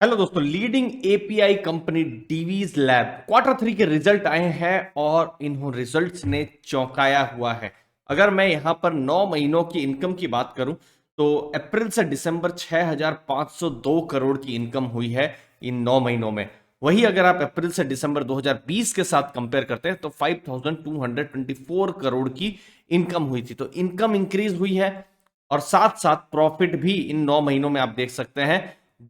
Hello दोस्तों, leading API company Divi's lab quarter 3 के result आए हैं और इन्हों रिजल्ट्स ने चौंकाया हुआ है। अगर मैं यहां पर 9 महीनों की इनकम की बात करूं तो अप्रैल से दिसंबर 6,502 करोड़ की इनकम हुई है इन 9 महीनों में। वही अगर आप अप्रैल से दिसंबर 2020 के साथ कंपेयर करते हैं तो 5,224 करोड़ की इनकम हुई थी। तो इनकम इंक्रीज हुई है और साथ साथ प्रॉफिट भी इन 9 महीनों में आप देख सकते हैं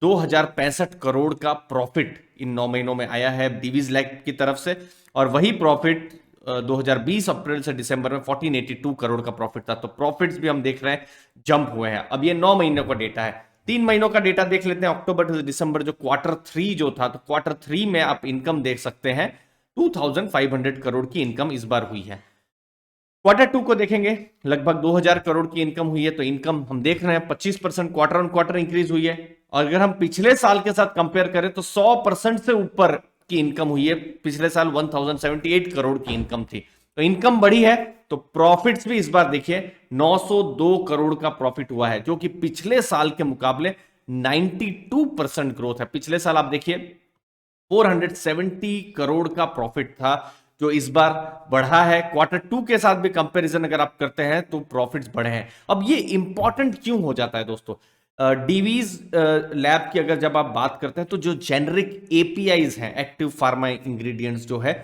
2065 करोड़ का प्रॉफिट इन 9 महीनों में आया है डीवीज लैब की तरफ से। और वही प्रॉफिट 2020 अप्रैल से दिसंबर में 1482 करोड़ का प्रॉफिट था। तो प्रॉफिट्स भी हम देख रहे हैं जंप हुए हैं। अब ये 9 महीनों का डेटा है। 3 महीनों का डेटा देख लेते हैं, अक्टूबर टू दिसंबर जो क्वार्टर 3 जो था, तो क्वार्टर 3 में आप इनकम देख सकते हैं 2500 करोड़ की इनकम इस बार हुई है। क्वार्टर 2 को देखेंगे, लगभग 2000 करोड़ की इनकम हुई है। तो इनकम हम देख रहे हैं 25% क्वार्टर ऑन क्वार्टर इंक्रीज हुई है। और अगर हम पिछले साल के साथ कंपेयर करें तो 100% से ऊपर की इनकम हुई है। पिछले साल 1078 करोड़ की इनकम थी। तो इनकम बढ़ी है तो प्रॉफिट्स भी इस बार देखिए 902 करोड़ का प्रॉफिट हुआ है, जो कि पिछले साल के मुकाबले 92% ग्रोथ है। पिछले साल आप देखिए 470 करोड़ का प्रॉफिट था, जो इस बार बढ़ा है। क्वार्टर 2 के साथ भी कंपैरिजन अगर आप करते हैं तो प्रॉफिट्स बढ़े हैं। अब ये इंपॉर्टेंट क्यों हो जाता है दोस्तों? डीवीज लैब की अगर जब आप बात करते हैं तो जो जेनरिक एपीआईज हैं, एक्टिव फार्मा इंग्रेडिएंट्स जो है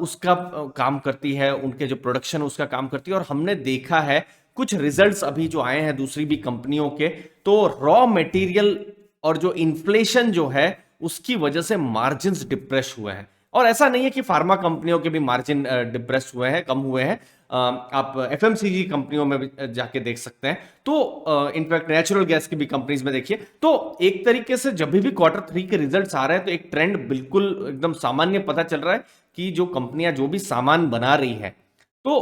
उसका काम करती है, उनके जो प्रोडक्शन उसका काम करती है। और हमने देखा है कुछ रिजल्ट्स अभी जो आए हैं दूसरी भी कंपनियों के, तो रॉ मटेरियल और जो इन्फ्लेशन जो है उसकी वजह से मार्जिन डिप्रेस हुए हैं। और ऐसा नहीं है कि फार्मा कंपनियों के भी मार्जिन डिप्रेस हुए हैं, कम हुए हैं। आप एफएमसीजी कंपनियों में भी जाके देख सकते हैं। तो इनफैक्ट नेचुरल गैस की भी कंपनीज में देखिए। तो एक तरीके से जब भी क्वार्टर 3 के रिजल्ट्स आ रहे हैं तो एक ट्रेंड बिल्कुल एकदम सामान्य पता चल रहा है कि जो कंपनियां जो भी सामान बना रही है, तो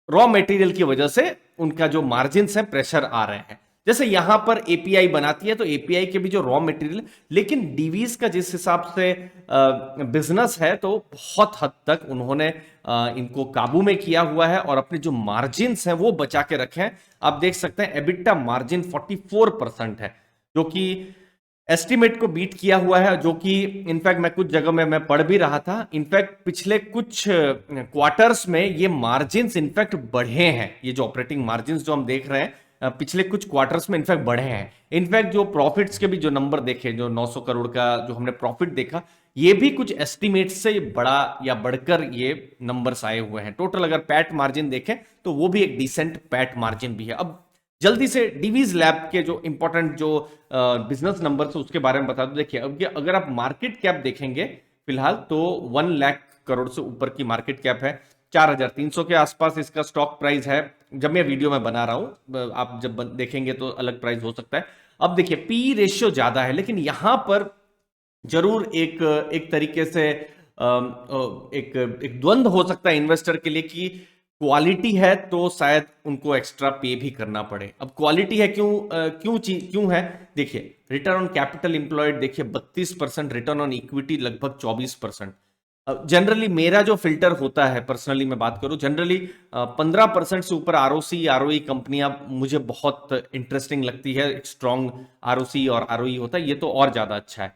रॉ मटेरियल की वजह से उनका जो मार्जिन है प्रेशर आ रहे हैं। जैसे यहां पर एपीआई बनाती है तो एपीआई के भी जो रॉ मटेरियल, लेकिन डीवीज का जिस हिसाब से बिजनेस है तो बहुत हद तक उन्होंने इनको काबू में किया हुआ है और अपने जो मार्जिन हैं वो बचा के रखे हैं। आप देख सकते हैं एबिटा मार्जिन 44% है, जो कि एस्टिमेट को बीट किया हुआ है। जो कि इनफैक्ट मैं कुछ जगह में मैं पढ़ भी रहा था, इनफैक्ट पिछले कुछ क्वार्टर्स में ये मार्जिन इनफैक्ट बढ़े हैं। ये जो ऑपरेटिंग मार्जिन जो हम देख रहे हैं पिछले कुछ क्वार्टर्स में इनफैक्ट बढ़े हैं। इनफैक्ट जो प्रॉफिट्स के भी जो नंबर देखे, जो 900 करोड़ का जो हमने प्रॉफिट देखा, ये भी कुछ एस्टिमेट से बड़ा या बढ़कर ये नंबर्स आए हुए हैं। टोटल अगर पैट मार्जिन देखें तो वो भी एक डिसेंट पैट मार्जिन भी है। अब जल्दी से डीवीज लैब के जो इंपॉर्टेंट जो बिजनेस नंबर से उसके बारे में बता दो। देखिए, अब अगर आप मार्केट कैप देखेंगे फिलहाल तो 1 लाख करोड़ से ऊपर की मार्केट कैप है। 4,300 के आसपास इसका स्टॉक प्राइस है जब मैं वीडियो में बना रहा हूं। आप जब देखेंगे तो अलग प्राइस हो सकता है। अब देखिए, पी रेशियो ज्यादा है, लेकिन यहां पर जरूर एक एक तरीके से एक एक द्वंद्व हो सकता है इन्वेस्टर के लिए कि क्वालिटी है तो शायद उनको एक्स्ट्रा पे भी करना पड़े। अब क्वालिटी है क्यों, क्यों है? देखिए, रिटर्न ऑन कैपिटल इंप्लॉयड देखिए 32%, रिटर्न ऑन इक्विटी लगभग 24%। जनरली मेरा जो फिल्टर होता है, पर्सनली मैं बात करूं, जनरली 15% से ऊपर आरओसी आरओई कंपनियां मुझे बहुत इंटरेस्टिंग लगती है। स्ट्रॉन्ग आरओसी और आरओई होता है, ये तो और ज्यादा अच्छा है।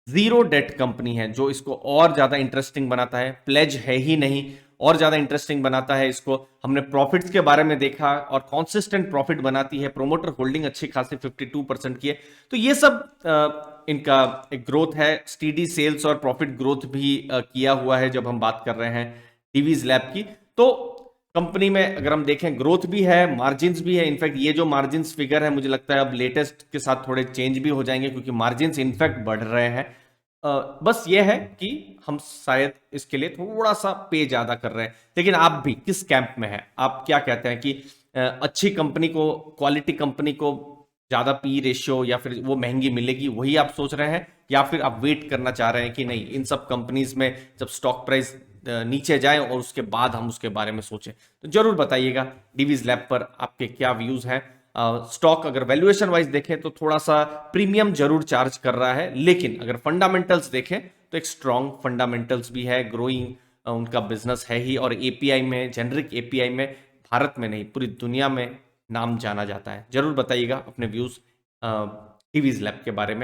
जीरो डेट कंपनी है जो इसको और ज्यादा इंटरेस्टिंग बनाता है। प्लेज है ही नहीं, और ज्यादा इंटरेस्टिंग बनाता है इसको। हमने प्रॉफिट्स के बारे में देखा और कॉन्सिस्टेंट प्रॉफिट बनाती है। प्रोमोटर होल्डिंग अच्छी खासी 52% की है। तो ये सब इनका एक ग्रोथ है। स्टीडी सेल्स और प्रॉफिट ग्रोथ भी किया हुआ है जब हम बात कर रहे हैं डीवीज लैब की। तो कंपनी में अगर हम देखें ग्रोथ भी है, मार्जिन भी है। इनफैक्ट ये जो मार्जिन फिगर है मुझे लगता है अब लेटेस्ट के साथ थोड़े चेंज भी हो जाएंगे, क्योंकि मार्जिन इनफैक्ट बढ़ रहे हैं। बस ये है कि हम शायद इसके लिए थोड़ा सा पे ज्यादा कर रहे हैं। लेकिन आप भी किस कैंप में हैं? आप क्या कहते हैं कि अच्छी कंपनी को, क्वालिटी कंपनी को ज्यादा पी रेशियो या फिर वो महंगी मिलेगी, वही आप सोच रहे हैं? या फिर आप वेट करना चाह रहे हैं कि नहीं, इन सब कंपनीज में जब स्टॉक प्राइस नीचे जाए और उसके बाद हम उसके बारे में सोचें? तो जरूर बताइएगा डीवीज लैब पर आपके क्या व्यूज हैं। स्टॉक अगर वैल्यूएशन वाइज देखें तो थोड़ा सा प्रीमियम जरूर चार्ज कर रहा है, लेकिन अगर फंडामेंटल्स देखें तो एक स्ट्रॉन्ग फंडामेंटल्स भी है। ग्रोइंग उनका बिजनेस है ही, और एपीआई में, जेनरिक एपीआई में भारत में नहीं पूरी दुनिया में नाम जाना जाता है। जरूर बताइएगा अपने व्यूज डीवीज लैब के बारे में।